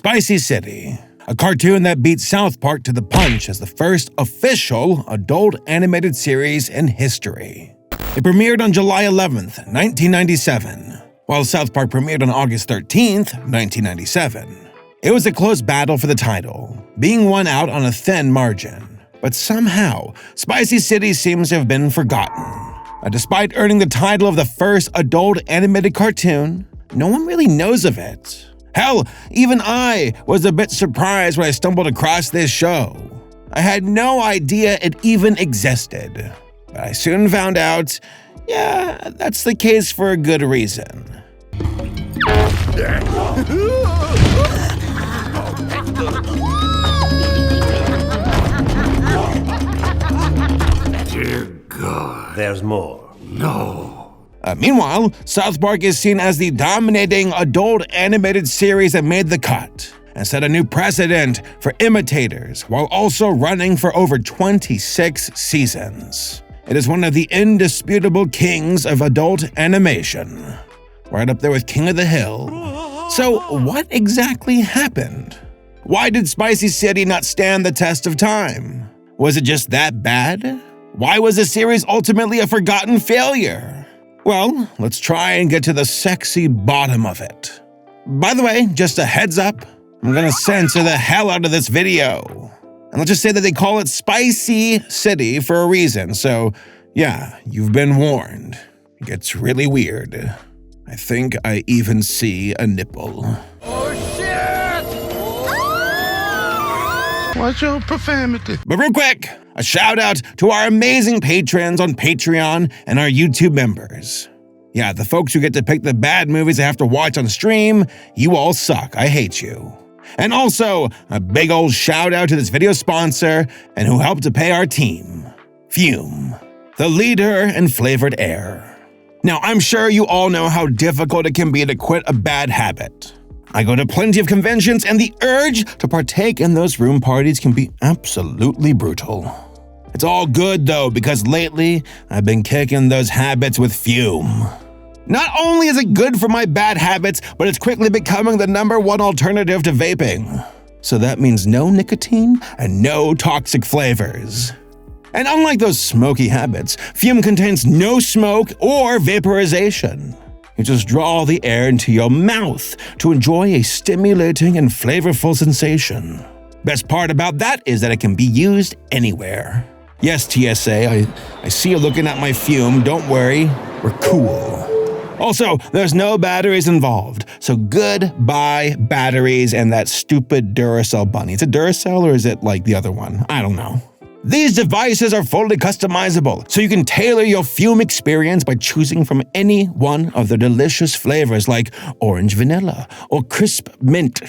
Spicy City, a cartoon that beat South Park to the punch as the first official adult animated series in history. It premiered on July 11th, 1997, while South Park premiered on August 13th, 1997. It was a close battle for the title, being won out on a thin margin. But somehow, Spicy City seems to have been forgotten. Despite earning the title of the first adult animated cartoon, no one really knows of it. Hell, even I was a bit surprised when I stumbled across this show. I had no idea it even existed. But I soon found out, yeah, that's the case for a good reason. Dear God. There's more. No. Meanwhile, South Park is seen as the dominating adult animated series that made the cut and set a new precedent for imitators while also running for over 26 seasons. It is one of the indisputable kings of adult animation, right up there with King of the Hill. So what exactly happened? Why did Spicy City not stand the test of time? Was it just that bad? Why was the series ultimately a forgotten failure? Well, let's try and get to the sexy bottom of it. By the way, just a heads up, I'm gonna censor the hell out of this video. And let's just say that they call it Spicy City for a reason, so yeah, you've been warned. It gets really weird. I think I even see a nipple. Oh shit! What's your profanity? But real quick, a shout out to our amazing patrons on Patreon and our YouTube members. Yeah, the folks who get to pick the bad movies I have to watch on stream, you all suck. I hate you. And also, a big old shout out to this video sponsor and who helped to pay our team, Fume, the leader in flavored air. Now, I'm sure you all know how difficult it can be to quit a bad habit. I go to plenty of conventions, and the urge to partake in those room parties can be absolutely brutal. It's all good, though, because lately, I've been kicking those habits with Fume. Not only is it good for my bad habits, but it's quickly becoming the #1 alternative to vaping. So that means no nicotine and no toxic flavors. And unlike those smoky habits, Fume contains no smoke or vaporization. You just draw the air into your mouth to enjoy a stimulating and flavorful sensation. Best part about that is that it can be used anywhere. Yes, TSA, I see you looking at my Fume. Don't worry, we're cool. Also, there's no batteries involved, so goodbye batteries and that stupid Duracell bunny. Is it Duracell or is it like the other one? I don't know. These devices are fully customizable, so you can tailor your Fume experience by choosing from any one of the delicious flavors like orange vanilla or crisp mint.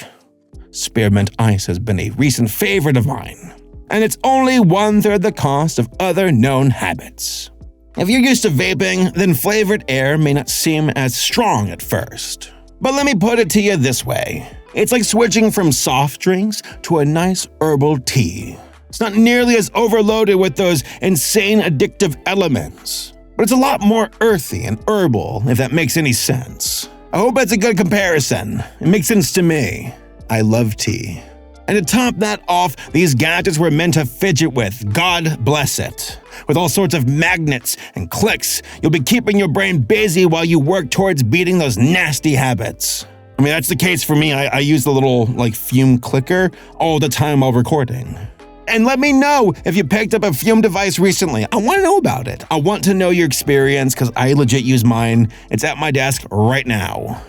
Spearmint ice has been a recent favorite of mine, and it's only 1/3 the cost of other known habits. If you're used to vaping, then flavored air may not seem as strong at first. But let me put it to you this way. It's like switching from soft drinks to a nice herbal tea. It's not nearly as overloaded with those insane addictive elements, but it's a lot more earthy and herbal, if that makes any sense. I hope that's a good comparison. It makes sense to me. I love tea. And to top that off, these gadgets were meant to fidget with, God bless it. With all sorts of magnets and clicks, you'll be keeping your brain busy while you work towards beating those nasty habits. I mean, that's the case for me. I use the little, Fume clicker all the time while recording. And let me know if you picked up a Fume device recently. I want to know about it. I want to know your experience because I legit use mine. It's at my desk right now.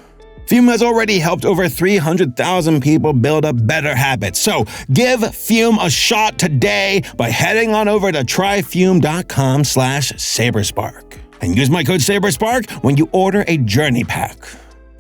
Fume has already helped over 300,000 people build up better habits. So give Fume a shot today by heading on over to tryfume.com/Saberspark and use my code Saberspark when you order a journey pack.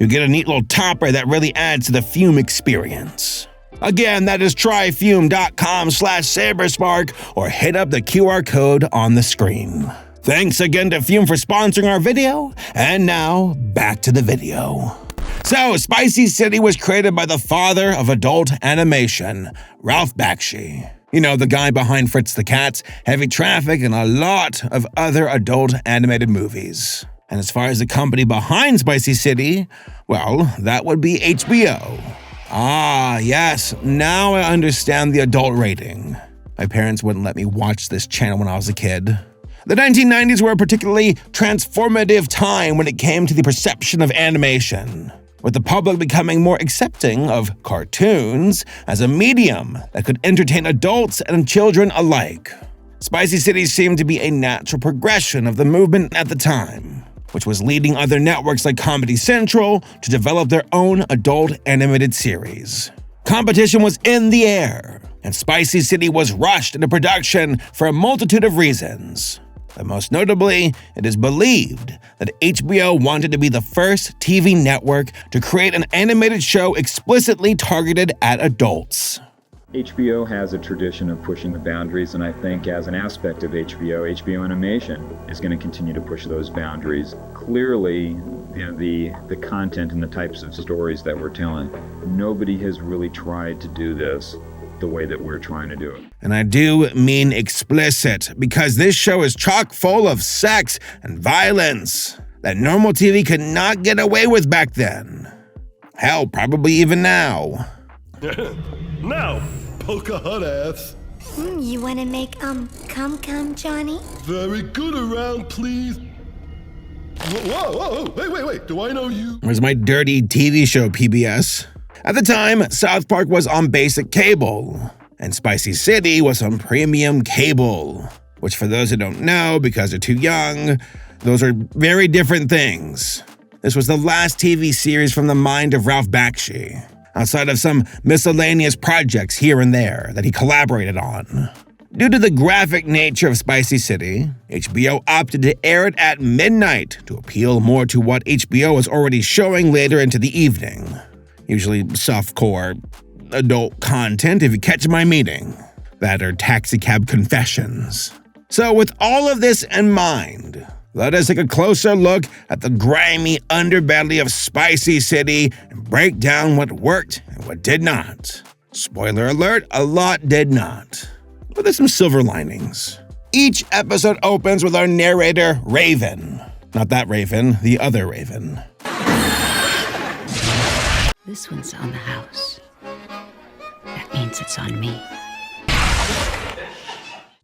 You get a neat little topper that really adds to the Fume experience. Again, that is tryfume.com/Saberspark or hit up the QR code on the screen. Thanks again to Fume for sponsoring our video, and now back to the video. So, Spicy City was created by the father of adult animation, Ralph Bakshi. You know, the guy behind Fritz the Cat, Heavy Traffic, and a lot of other adult animated movies. And as far as the company behind Spicy City, well, that would be HBO. Ah, yes, now I understand the adult rating. My parents wouldn't let me watch this channel when I was a kid. The 1990s were a particularly transformative time when it came to the perception of animation, with the public becoming more accepting of cartoons as a medium that could entertain adults and children alike. Spicy City seemed to be a natural progression of the movement at the time, which was leading other networks like Comedy Central to develop their own adult animated series. Competition was in the air, and Spicy City was rushed into production for a multitude of reasons. But most notably, it is believed that HBO wanted to be the first TV network to create an animated show explicitly targeted at adults. HBO has a tradition of pushing the boundaries, and I think as an aspect of HBO Animation is going to continue to push those boundaries. Clearly, the content and the types of stories that we're telling, nobody has really tried to do this the way that we're trying to do it. And I do mean explicit, because this show is chock full of sex and violence that normal TV could not get away with back then. Hell, probably even now. Now, polka hot ass. You wanna make, come, Johnny? Very good around, please. Whoa, wait, do I know you? Where's my dirty TV show, PBS? At the time, South Park was on basic cable, and Spicy City was on premium cable, which for those who don't know, because they're too young, those are very different things. This was the last TV series from the mind of Ralph Bakshi, outside of some miscellaneous projects here and there that he collaborated on. Due to the graphic nature of Spicy City, HBO opted to air it at midnight to appeal more to what HBO was already showing later into the evening. Usually softcore adult content, if you catch my meaning. That or taxicab confessions. So with all of this in mind, let us take a closer look at the grimy underbelly of Spicy City and break down what worked and what did not. Spoiler alert, a lot did not. But there's some silver linings. Each episode opens with our narrator, Raven. Not that Raven, the other Raven. This one's on the house. That means it's on me.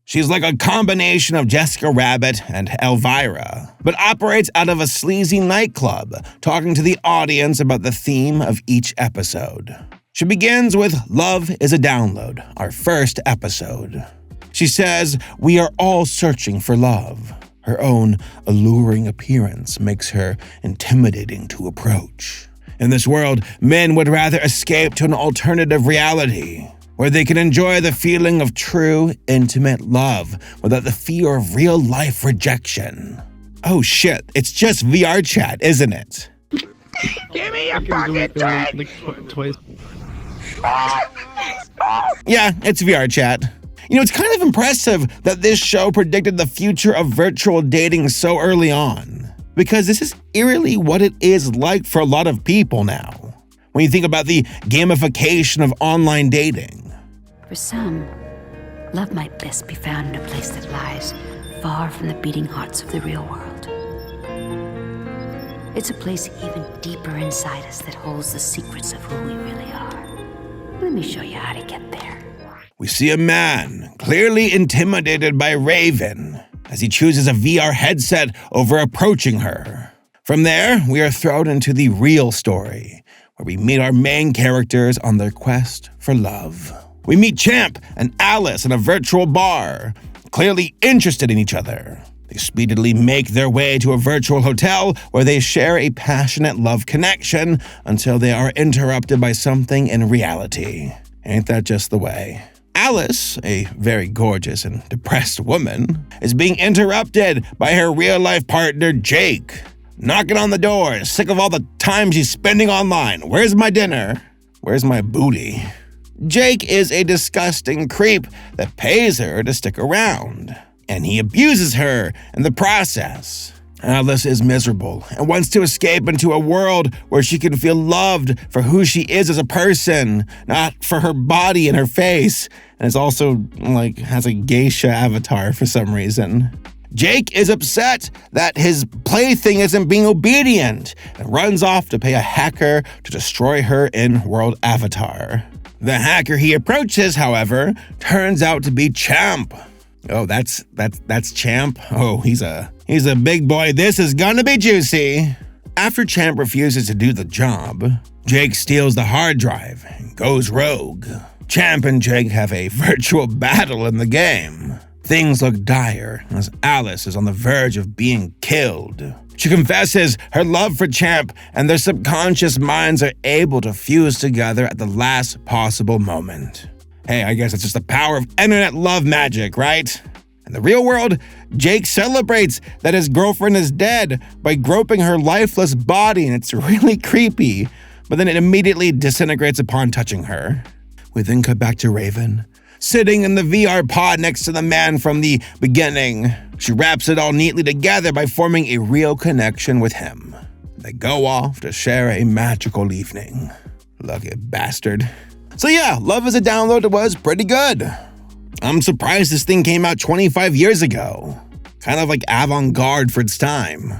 She's like a combination of Jessica Rabbit and Elvira, but operates out of a sleazy nightclub, talking to the audience about the theme of each episode. She begins with Love is a Download, our first episode. She says, "We are all searching for love. Her own alluring appearance makes her intimidating to approach. In this world, men would rather escape to an alternative reality, where they can enjoy the feeling of true, intimate love without the fear of real-life rejection." Oh shit, it's just VR chat, isn't it? Give me your fucking drink! Yeah, it's VR chat. You know, it's kind of impressive that this show predicted the future of virtual dating so early on, because this is eerily what it is like for a lot of people now, when you think about the gamification of online dating. For some, love might best be found in a place that lies far from the beating hearts of the real world. It's a place even deeper inside us that holds the secrets of who we really are. Let me show you how to get there. We see a man clearly intimidated by Raven as he chooses a VR headset over approaching her. From there, we are thrown into the real story, where we meet our main characters on their quest for love. We meet Champ and Alice in a virtual bar, clearly interested in each other. They speedily make their way to a virtual hotel where they share a passionate love connection until they are interrupted by something in reality. Ain't that just the way? Alice, a very gorgeous and depressed woman, is being interrupted by her real-life partner, Jake. Knocking on the door, sick of all the time she's spending online. Where's my dinner? Where's my booty? Jake is a disgusting creep that pays her to stick around, and he abuses her in the process. Alice is miserable and wants to escape into a world where she can feel loved for who she is as a person, not for her body and her face, and is also, has a geisha avatar for some reason. Jake is upset that his plaything isn't being obedient and runs off to pay a hacker to destroy her in-world avatar. The hacker he approaches, however, turns out to be Champ. Oh, that's Champ? Oh, he's a big boy. This is gonna be juicy. After Champ refuses to do the job, Jake steals the hard drive and goes rogue. Champ and Jake have a virtual battle in the game. Things look dire as Alice is on the verge of being killed. She confesses her love for Champ, and their subconscious minds are able to fuse together at the last possible moment. Hey, I guess it's just the power of internet love magic, right? In the real world, Jake celebrates that his girlfriend is dead by groping her lifeless body, and it's really creepy, but then it immediately disintegrates upon touching her. We then cut back to Raven, sitting in the VR pod next to the man from the beginning. She wraps it all neatly together by forming a real connection with him. They go off to share a magical evening. Lucky bastard. So yeah, Love is a Download was pretty good. I'm surprised this thing came out 25 years ago. Kind of like avant-garde for its time.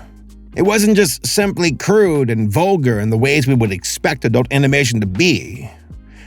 It wasn't just simply crude and vulgar in the ways we would expect adult animation to be.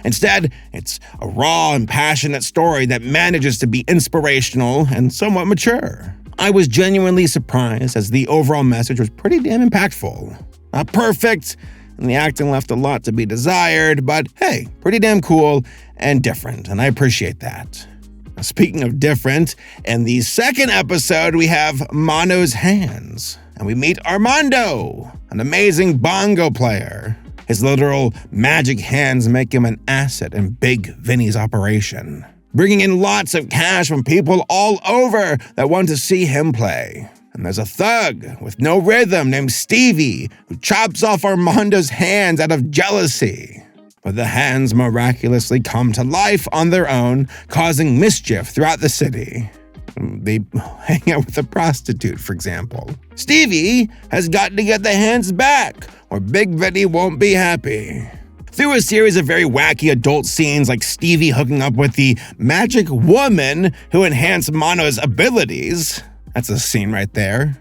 Instead, it's a raw and passionate story that manages to be inspirational and somewhat mature. I was genuinely surprised as the overall message was pretty damn impactful. Not perfect, and the acting left a lot to be desired, but hey, pretty damn cool and different, and I appreciate that. Now, speaking of different, in the second episode we have Mono's hands, and we meet Armando, an amazing bongo player. His literal magic hands make him an asset in Big Vinny's operation, bringing in lots of cash from people all over that want to see him play. And there's a thug with no rhythm named Stevie who chops off Armando's hands out of jealousy. But the hands miraculously come to life on their own, causing mischief throughout the city. They hang out with a prostitute, for example. Stevie has got to get the hands back, or Big Vinny won't be happy. Through a series of very wacky adult scenes like Stevie hooking up with the magic woman who enhanced Mono's abilities. That's a scene right there.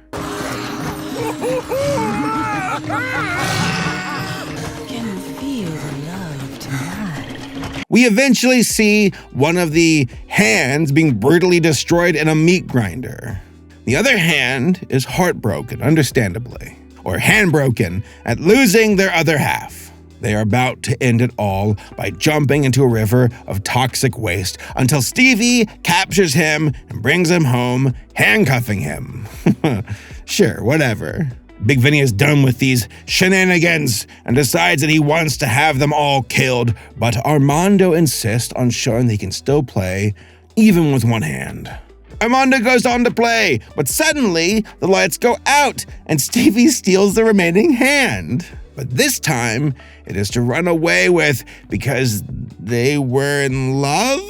We eventually see one of the hands being brutally destroyed in a meat grinder. The other hand is heartbroken, understandably, or handbroken at losing their other half. They are about to end it all by jumping into a river of toxic waste until Stevie captures him and brings him home, handcuffing him. Sure, whatever. Big Vinny is done with these shenanigans and decides that he wants to have them all killed, but Armando insists on showing that he can still play, even with one hand. Armando goes on to play, but suddenly the lights go out and Stevie steals the remaining hand. But this time, it is to run away with because they were in love?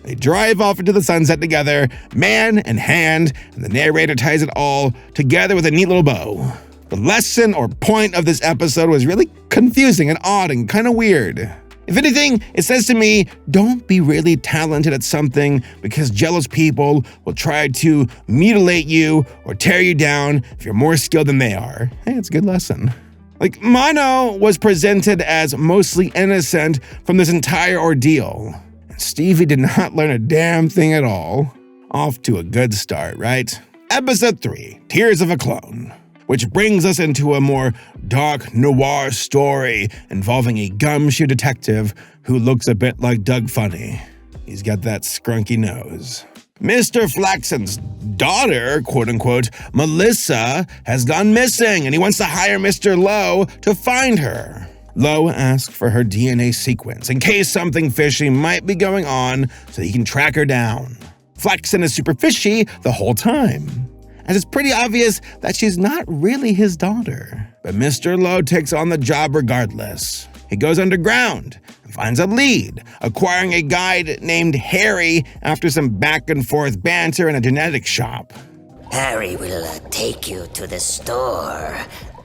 They drive off into the sunset together, man and hand, and the narrator ties it all together with a neat little bow. The lesson or point of this episode was really confusing and odd and kind of weird. If anything, it says to me, don't be really talented at something because jealous people will try to mutilate you or tear you down if you're more skilled than they are. Hey, it's a good lesson. Like, Mono was presented as mostly innocent from this entire ordeal. Stevie did not learn a damn thing at all. Off to a good start, right? Episode 3, Tears of a Clone, which brings us into a more dark noir story involving a gumshoe detective who looks a bit like Doug Funny. He's got that scrunky nose. Mr. Flaxen's daughter, quote-unquote, Melissa, has gone missing, and he wants to hire Mr. Lowe to find her. Lowe asks for her DNA sequence in case something fishy might be going on so he can track her down. Flaxen is super fishy the whole time, as it's pretty obvious that she's not really his daughter. But Mr. Lowe takes on the job regardless. He goes underground and finds a lead, acquiring a guide named Henri after some back-and-forth banter in a genetics shop. Henri will take you to the store.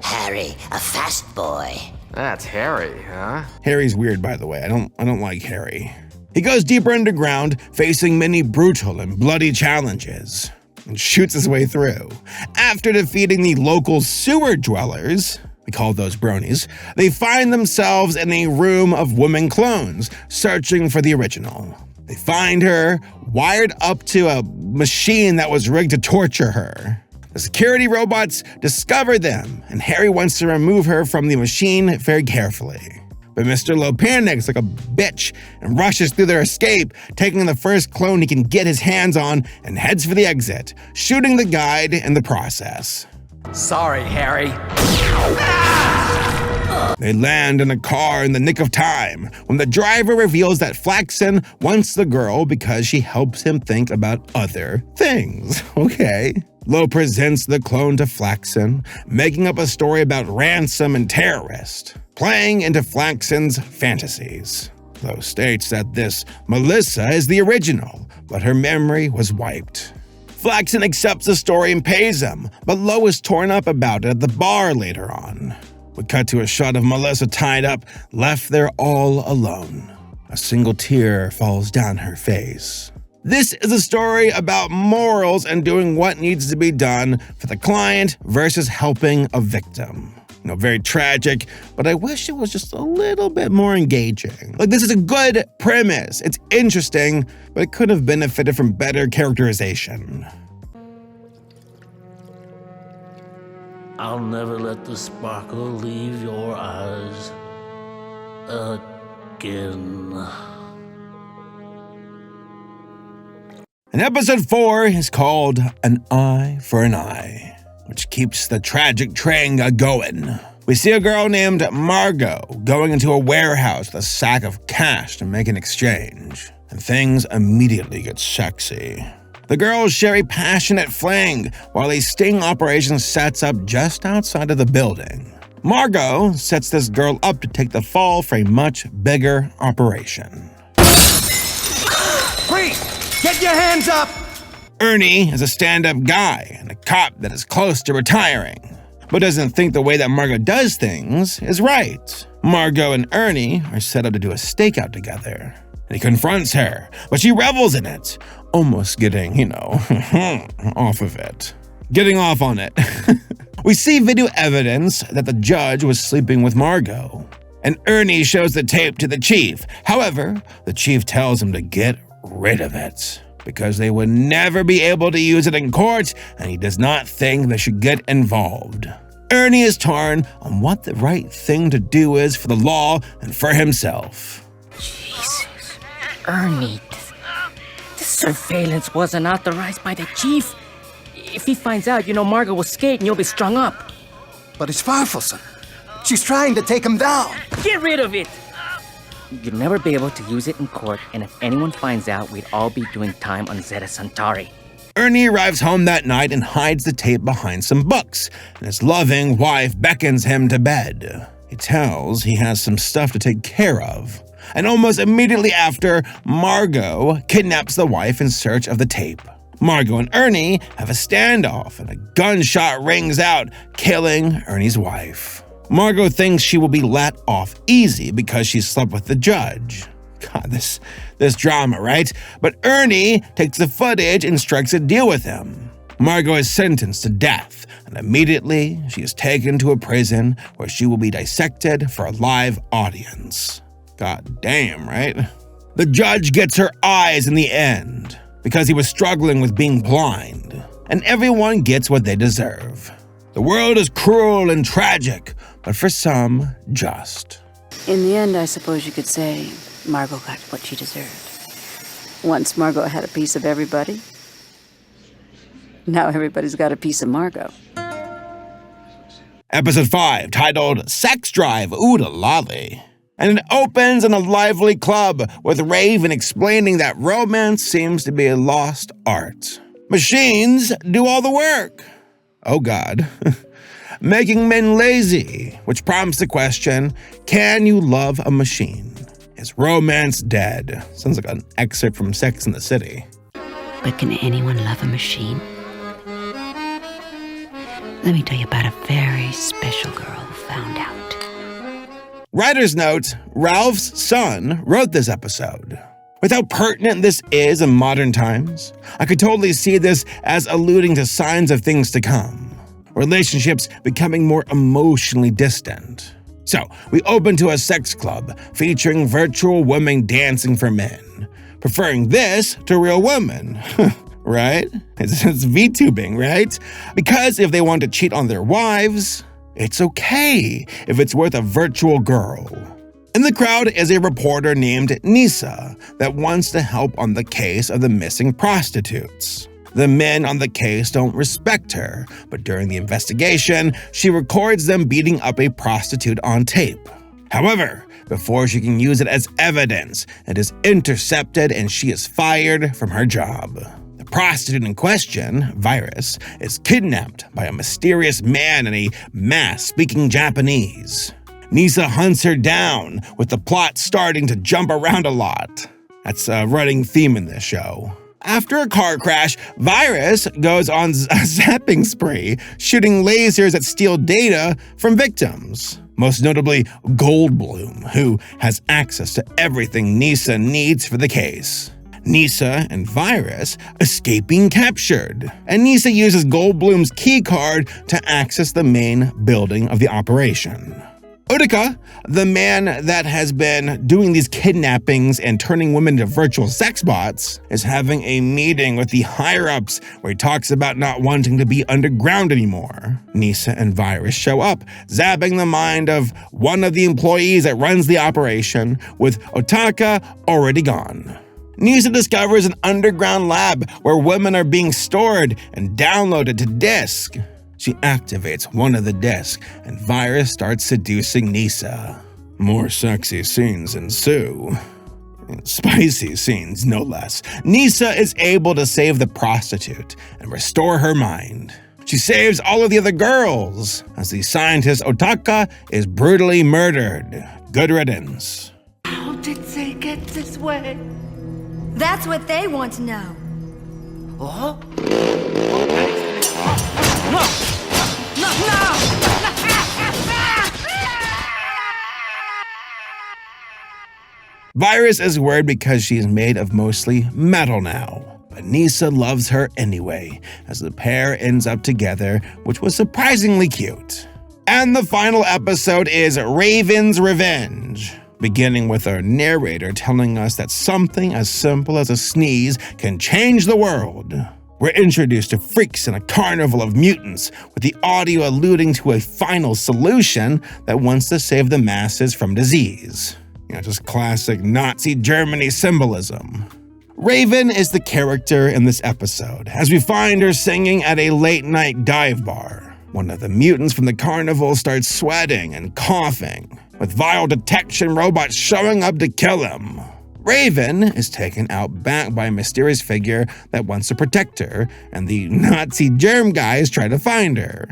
Henri, a fast boy. That's Henri, huh? Harry's weird, by the way. I don't like Henri. He goes deeper underground, facing many brutal and bloody challenges. and shoots his way through. After defeating the local sewer dwellers, we call those bronies, they find themselves in a room of woman clones, searching for the original. They find her wired up to a machine that was rigged to torture her. The security robots discover them, and Harry wants to remove her from the machine very carefully. But Mr. Lowe panics like a bitch and rushes through their escape, taking the first clone he can get his hands on and heads for the exit, shooting the guide in the process. Sorry, Harry. They land in a car in the nick of time when the driver reveals that Flaxen wants the girl because she helps him think about other things. Okay. Lowe presents the clone to Flaxen, making up a story about ransom and terrorist, playing into Flaxen's fantasies. Lowe states that this Melissa is the original, but her memory was wiped. Flaxen accepts the story and pays him, but Lowe is torn up about it at the bar later on. We cut to a shot of Melissa tied up, left there all alone. A single tear falls down her face. This is a story about morals and doing what needs to be done for the client versus helping a victim. Very tragic, but I wish it was just a little bit more engaging. This is a good premise. It's interesting, but it could have benefited from better characterization. I'll never let the sparkle leave your eyes again. And episode 4 is called An Eye for an Eye, which keeps the tragic train going. We see a girl named Margot going into a warehouse with a sack of cash to make an exchange, and things immediately get sexy. The girls share a passionate fling while a sting operation sets up just outside of the building. Margot sets this girl up to take the fall for a much bigger operation. Freeze! Get your hands up! Ernie is a stand-up guy and a cop that is close to retiring, but doesn't think the way that Margot does things is right. Margot and Ernie are set up to do a stakeout together, and he confronts her, but she revels in it, almost getting, off of it. Getting off on it. We see video evidence that the judge was sleeping with Margot, and Ernie shows the tape to the chief. However, the chief tells him to get rid of it because they would never be able to use it in court, and he does not think they should get involved. Ernie is torn on what the right thing to do is for the law and for himself. Jesus, Ernie, this surveillance wasn't authorized by the chief. If he finds out, Margot will skate and you'll be strung up. But it's Farfelson. She's trying to take him down. Get rid of it! You'll never be able to use it in court, and if anyone finds out, we'd all be doing time on Zeta Centauri. Ernie arrives home that night and hides the tape behind some books, and his loving wife beckons him to bed. He tells he has some stuff to take care of. And almost immediately after, Margot kidnaps the wife in search of the tape. Margot and Ernie have a standoff, and a gunshot rings out, killing Ernie's wife. Margot thinks she will be let off easy because she slept with the judge. God, this drama, right? But Ernie takes the footage and strikes a deal with him. Margot is sentenced to death, and immediately she is taken to a prison where she will be dissected for a live audience. God damn, right? The judge gets her eyes in the end because he was struggling with being blind, and everyone gets what they deserve. The world is cruel and tragic, but for some, just. In the end, I suppose you could say Margot got what she deserved. Once Margot had a piece of everybody, now everybody's got a piece of Margot. Episode 5, titled Sex Drive Ooda Lolly. And it opens in a lively club with Raven explaining that romance seems to be a lost art. Machines do all the work. Oh God. Making men lazy, which prompts the question, can you love a machine? Is romance dead? Sounds like an excerpt from Sex and the City. But can anyone love a machine? Let me tell you about a very special girl who found out. Writer's note, Ralph's son wrote this episode. With how pertinent this is in modern times, I could totally see this as alluding to signs of things to come. Relationships becoming more emotionally distant. So, we open to a sex club featuring virtual women dancing for men, preferring this to real women. Right? It's VTubing, right? Because if they want to cheat on their wives, it's okay if it's with a virtual girl. In the crowd is a reporter named Nisa that wants to help on the case of the missing prostitutes. The men on the case don't respect her, but during the investigation, she records them beating up a prostitute on tape. However, before she can use it as evidence, it is intercepted and she is fired from her job. The prostitute in question, Virus, is kidnapped by a mysterious man in a mask speaking Japanese. Nisa hunts her down, with the plot starting to jump around a lot. That's a running theme in this show. After a car crash, Virus goes on a zapping spree, shooting lasers that steal data from victims. Most notably, Goldblum, who has access to everything Nisa needs for the case. Nisa and Virus escape being captured, and Nisa uses Goldblum's keycard to access the main building of the operation. Utica, the man that has been doing these kidnappings and turning women into virtual sex bots, is having a meeting with the higher-ups where he talks about not wanting to be underground anymore. Nisa and Virus show up, zapping the mind of one of the employees that runs the operation, with Otaka already gone. Nisa discovers an underground lab where women are being stored and downloaded to disk. She activates one of the disks, and Virus starts seducing Nisa. More sexy scenes ensue. Spicy scenes, no less. Nisa is able to save the prostitute and restore her mind. She saves all of the other girls, as the scientist Otaka is brutally murdered. Good riddance. How did they get this way? That's what they want to know. Oh? Virus is worried because she is made of mostly metal now, but Nisa loves her anyway, as the pair ends up together, which was surprisingly cute. And the final episode is Raven's Revenge, beginning with our narrator telling us that something as simple as a sneeze can change the world. We're introduced to freaks in a carnival of mutants, with the audio alluding to a final solution that wants to save the masses from disease. Just classic Nazi Germany symbolism. Raven is the character in this episode, as we find her singing at a late-night dive bar. One of the mutants from the carnival starts sweating and coughing, with viral detection robots showing up to kill him. Raven is taken out back by a mysterious figure that wants to protect her, and the Nazi germ guys try to find her.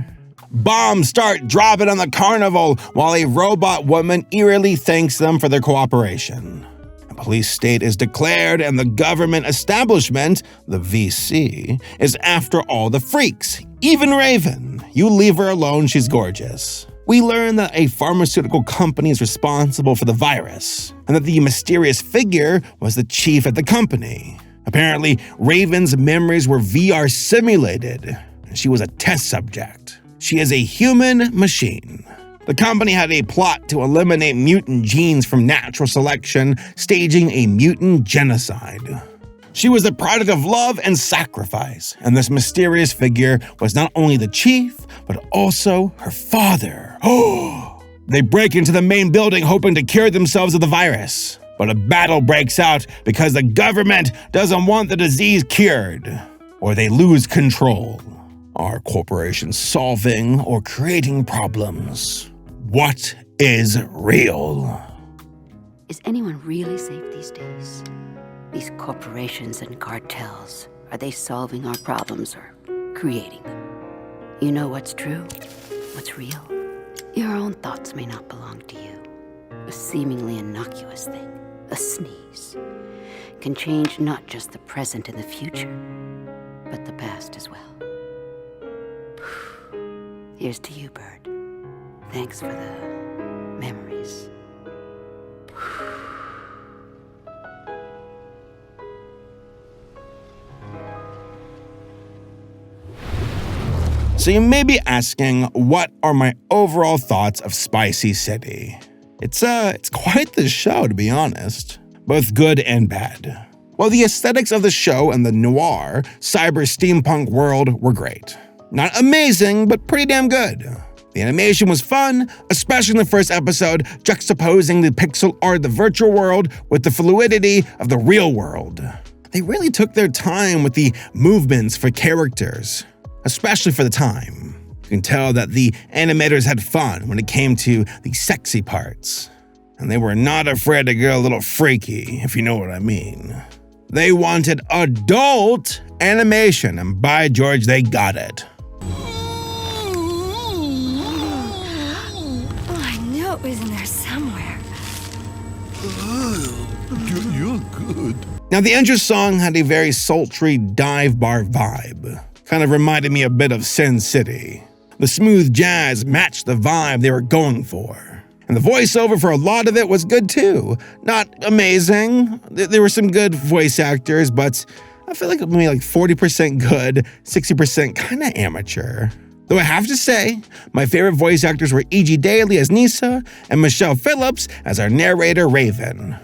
Bombs start dropping on the carnival while a robot woman eerily thanks them for their cooperation. A police state is declared, and the government establishment, the VC, is after all the freaks, even Raven. You leave her alone, she's gorgeous. We learn that a pharmaceutical company is responsible for the virus, and that the mysterious figure was the chief at the company. Apparently, Raven's memories were VR simulated, and she was a test subject. She is a human machine. The company had a plot to eliminate mutant genes from natural selection, staging a mutant genocide. She was the product of love and sacrifice, and this mysterious figure was not only the chief, but also her father. They break into the main building hoping to cure themselves of the virus, but a battle breaks out because the government doesn't want the disease cured, or they lose control. Are corporations solving or creating problems? What is real? Is anyone really safe these days? These corporations and cartels, are they solving our problems or creating them? You know what's true? What's real? Your own thoughts may not belong to you. A seemingly innocuous thing, a sneeze, can change not just the present and the future, but the past as well. Here's to you, Bird. Thanks for the memories. So you may be asking, what are my overall thoughts of Spicy City? It's quite the show, to be honest. Both good and bad. Well, the aesthetics of the show and the noir, cyber steampunk world were great. Not amazing, but pretty damn good. The animation was fun, especially in the first episode, juxtaposing the pixel art of the virtual world with the fluidity of the real world. They really took their time with the movements for characters, especially for the time. You can tell that the animators had fun when it came to the sexy parts. And they were not afraid to get a little freaky, if you know what I mean. They wanted adult animation, and by George, they got it. Oh, I knew it was in there somewhere. You're good. Now, the intro song had a very sultry dive bar vibe. Kind of reminded me a bit of Sin City. The smooth jazz matched the vibe they were going for. And the voiceover for a lot of it was good too. Not amazing. There were some good voice actors, but I feel like maybe like 40% good, 60% kind of amateur. Though I have to say, my favorite voice actors were E.G. Daly as Nisa and Michelle Phillips as our narrator Raven.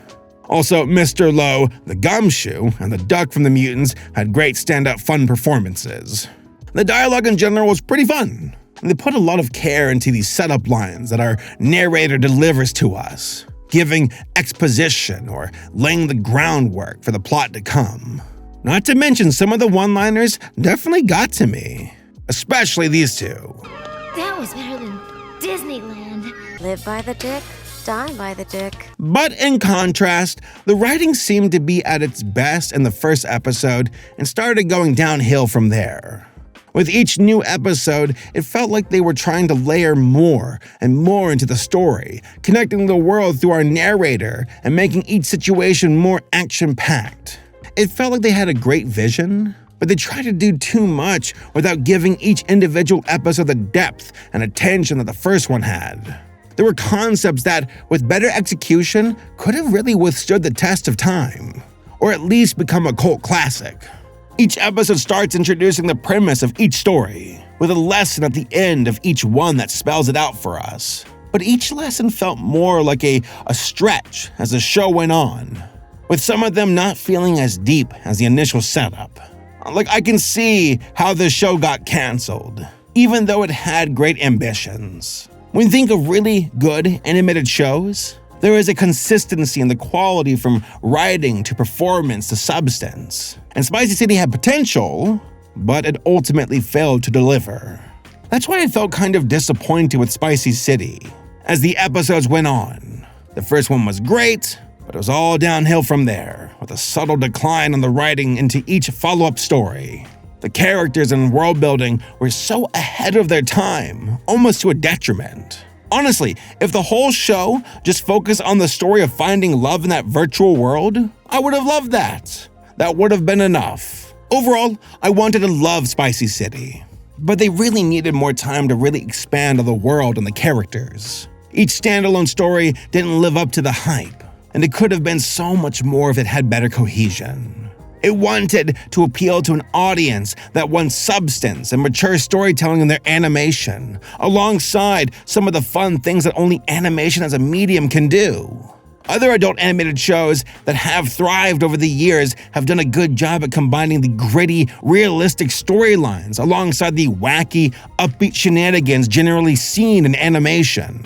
Also, Mr. Lowe, the Gumshoe, and the Duck from the Mutants had great stand-up fun performances. The dialogue in general was pretty fun. And they put a lot of care into these setup lines that our narrator delivers to us, giving exposition or laying the groundwork for the plot to come. Not to mention, some of the one-liners definitely got to me, especially these two. That was better than Disneyland. Live by the dick, die by the dick. But in contrast, the writing seemed to be at its best in the first episode and started going downhill from there. With each new episode, it felt like they were trying to layer more and more into the story, connecting the world through our narrator and making each situation more action-packed. It felt like they had a great vision, but they tried to do too much without giving each individual episode the depth and attention that the first one had. There were concepts that, with better execution, could have really withstood the test of time, or at least become a cult classic. Each episode starts introducing the premise of each story, with a lesson at the end of each one that spells it out for us. But each lesson felt more like a stretch as the show went on, with some of them not feeling as deep as the initial setup. Like, I can see how the show got canceled, even though it had great ambitions. When you think of really good animated shows, there is a consistency in the quality from writing to performance to substance. And Spicy City had potential, but it ultimately failed to deliver. That's why I felt kind of disappointed with Spicy City as the episodes went on. The first one was great, but it was all downhill from there, with a subtle decline in the writing into each follow-up story. The characters and world building were so ahead of their time, almost to a detriment. Honestly, if the whole show just focused on the story of finding love in that virtual world, I would have loved that. That would have been enough. Overall, I wanted to love Spicy City, but they really needed more time to really expand on the world and the characters. Each standalone story didn't live up to the hype, and it could have been so much more if it had better cohesion. It wanted to appeal to an audience that wants substance and mature storytelling in their animation, alongside some of the fun things that only animation as a medium can do. Other adult animated shows that have thrived over the years have done a good job at combining the gritty, realistic storylines alongside the wacky, upbeat shenanigans generally seen in animation.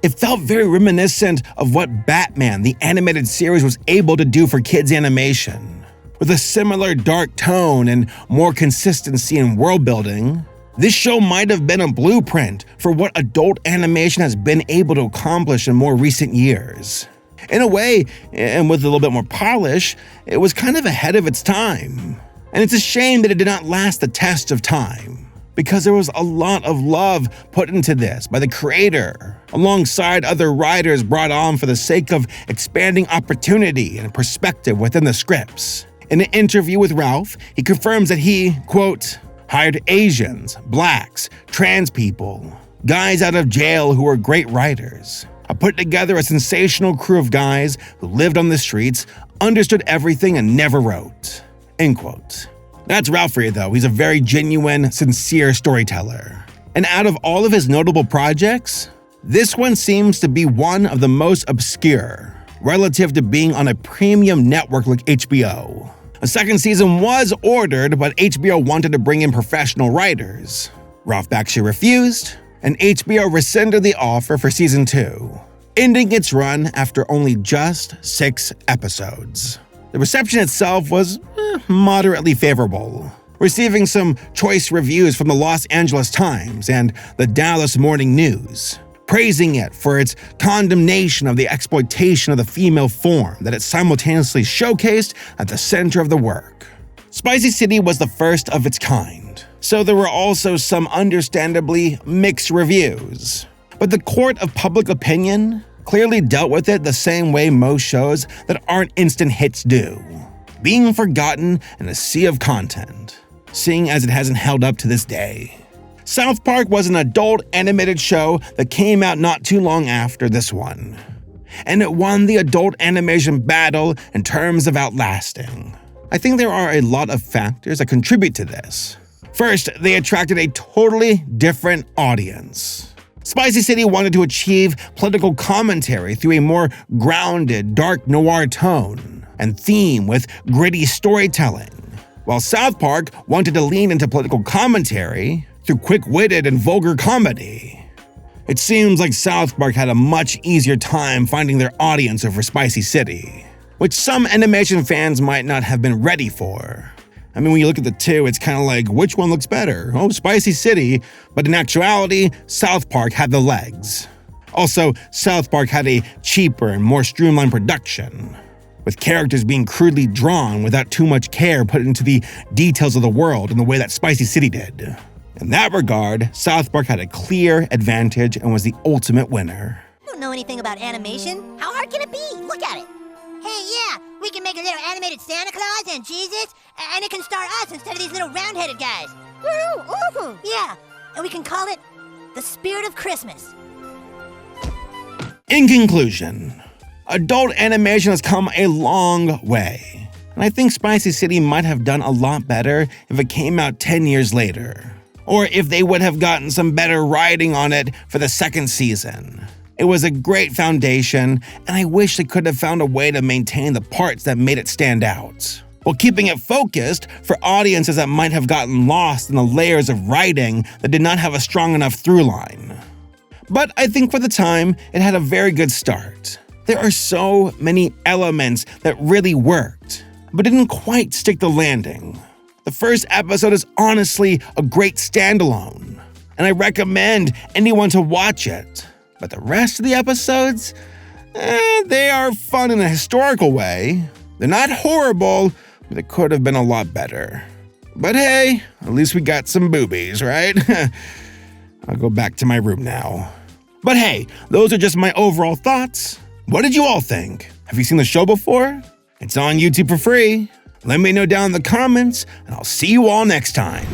It felt very reminiscent of what Batman, the animated series, was able to do for kids' animation. With a similar dark tone and more consistency in world building, this show might have been a blueprint for what adult animation has been able to accomplish in more recent years. In a way, and with a little bit more polish, it was kind of ahead of its time. And it's a shame that it did not last the test of time, because there was a lot of love put into this by the creator, alongside other writers brought on for the sake of expanding opportunity and perspective within the scripts. In an interview with Ralph, he confirms that he, quote, hired Asians, blacks, trans people, guys out of jail who were great writers. I put together a sensational crew of guys who lived on the streets, understood everything, and never wrote, end quote. That's Ralph for you, though. He's a very genuine, sincere storyteller. And out of all of his notable projects, this one seems to be one of the most obscure, relative to being on a premium network like HBO. A second season was ordered, but HBO wanted to bring in professional writers. Ralph Bakshi refused, and HBO rescinded the offer for season 2, ending its run after only just 6 episodes. The reception itself was moderately favorable, receiving some choice reviews from the Los Angeles Times and the Dallas Morning News, praising it for its condemnation of the exploitation of the female form that it simultaneously showcased at the center of the work. Spicy City was the first of its kind, so there were also some understandably mixed reviews. But the court of public opinion clearly dealt with it the same way most shows that aren't instant hits do, being forgotten in a sea of content, seeing as it hasn't held up to this day. South Park was an adult animated show that came out not too long after this one, and it won the adult animation battle in terms of outlasting. I think there are a lot of factors that contribute to this. First, they attracted a totally different audience. Spicy City wanted to achieve political commentary through a more grounded, dark noir tone and theme with gritty storytelling, while South Park wanted to lean into political commentary through quick-witted and vulgar comedy. It seems like South Park had a much easier time finding their audience over Spicy City, which some animation fans might not have been ready for. I mean, when you look at the two, it's kind of like, which one looks better? Oh, Spicy City. But in actuality, South Park had the legs. Also, South Park had a cheaper and more streamlined production, with characters being crudely drawn without too much care put into the details of the world in the way that Spicy City did. In that regard, South Park had a clear advantage and was the ultimate winner. You don't know anything about animation? How hard can it be? Look at it. Hey, yeah, we can make a little animated Santa Claus and Jesus, and it can star us instead of these little round-headed guys. Ooh. Yeah, and we can call it the Spirit of Christmas. In conclusion, adult animation has come a long way, and I think Spicy City might have done a lot better if it came out 10 years later, or if they would have gotten some better writing on it for the second season. It was a great foundation, and I wish they could have found a way to maintain the parts that made it stand out, while keeping it focused for audiences that might have gotten lost in the layers of writing that did not have a strong enough through line. But I think for the time, it had a very good start. There are so many elements that really worked, but didn't quite stick the landing. The first episode is honestly a great standalone, and I recommend anyone to watch it. But the rest of the episodes, they are fun in a historical way. They're not horrible, but they could have been a lot better. But hey, at least we got some boobies, right? I'll go back to my room now. But hey, those are just my overall thoughts. What did you all think? Have you seen the show before? It's on YouTube for free. Let me know down in the comments, and I'll see you all next time.